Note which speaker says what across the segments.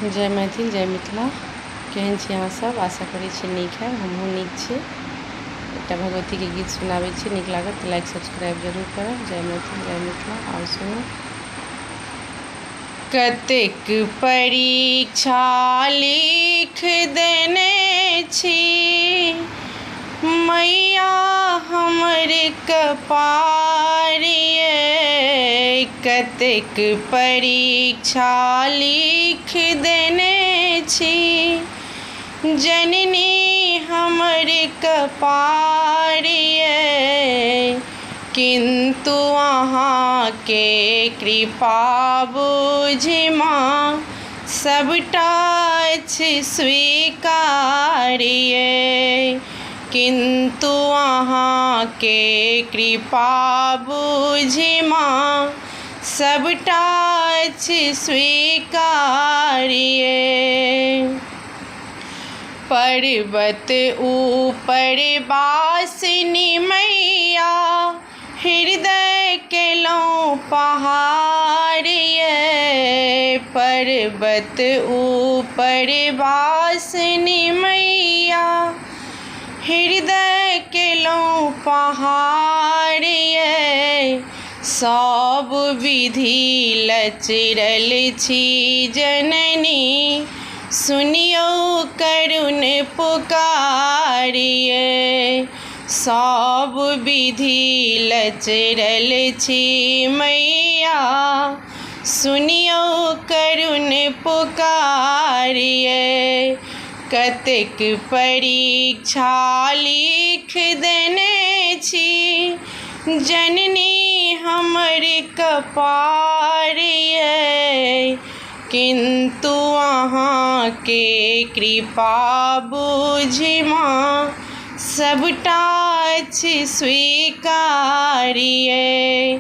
Speaker 1: जय मैथिल जय मिथिला। केहन छी अहाँ सब? आशा करै छी नीक है। हमहूँ नीक छी। एकटा भगवती के गीत सुनाबै छी, नीक लागत तऽ लाइक सब्सक्राइब जरूर करब। जय मैथिल जय मिथिला। आओर सुनू। कतेक परीक्षा लिख देने छी मैया हमर कपार ये, कतेक परीक्षा लिख देने छी जननी हमर कपार ये, किन्तु अहाँके कृपा बुझि माँ सबटा अछि स्वीकार ये, किन्तु अहाँके कृपा बुझि माँ सबटा अछि स्वीकार ये। पर्वत ऊपर वासिनी मैया हृदय केलहुँ पहाड़ ये, पर्वत ऊपर वासिनी मैया हृदय केलहुँ पहाड़ ये, सब विधि लचरल छी जननी सुनियो करुण पुकार ये, सब विधि लचरल छी मैया सुनियो करुण पुकार ये। कतेक परीक्षा लिख देने छी जननी हमर कपार ये, किन्तु अहाँके कृपा बुझि माँ सबटा अछि स्वीकार ये,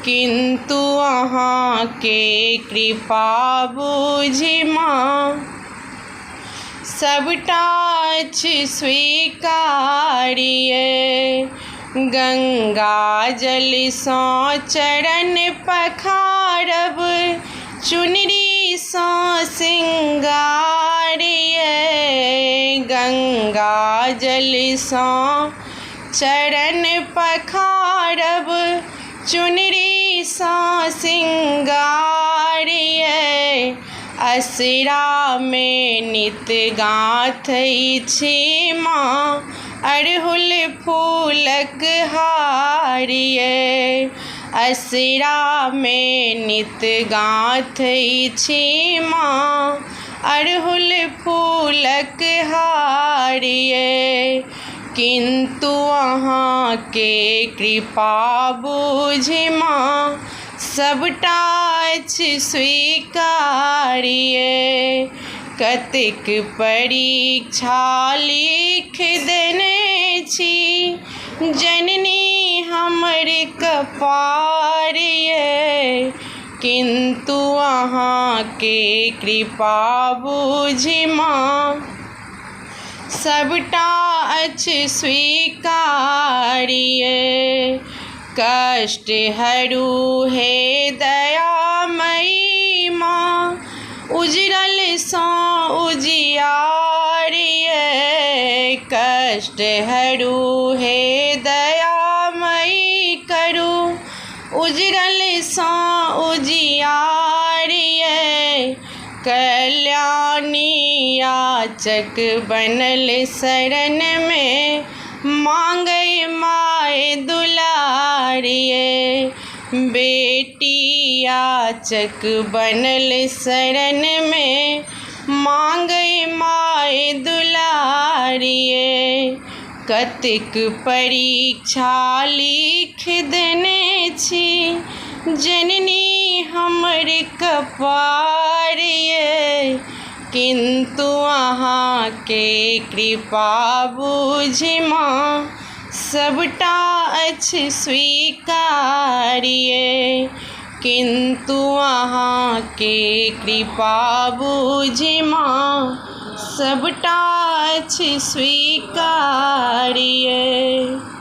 Speaker 1: किन्तु अहाँके कृपा बुझि माँ सबटा अछि स्वीकार ये। गंगा जल सँ चरण पखारब चुनरी सँ सिंगार ये, गंगा जल सँ चरण पखारब चुनरी सँ सिंगार ये, असरा में नित गाथै छी माँ अड़हुल फूलक हार ये, असरा में नित गाथै छी माँ अड़हुल फूलक हार ये, किन्तु अहाँके कृपा बुझि माँ सबटा अछि स्वीकार ये। कतेक परीक्षा लिख देने छी जननी हमर कपार ये, किन्तु अहाँके कृपा बुझि माँ सबटा अछि स्वीकार ये। कष्ट हरू हे दयामयी माँ उजरल सँ उजियार ये, कष्ट हरू हे दयामयी करू उजरल सँ उजियार ये, कल्याणी याचक बनल शरण में मांगै माय दुलार ये, बेटी याचक बनल शरण में मांगै माय दुलार ये। कतेक परीक्षा लिख देने छी जननी हमर कपार ये, किन्तु अहाँके कृपा बुझि माँ सबटा अछि स्वीकार ये, किन्तु अहाँके कृपा बुझि माँ सबटा अछि स्वीकार ये।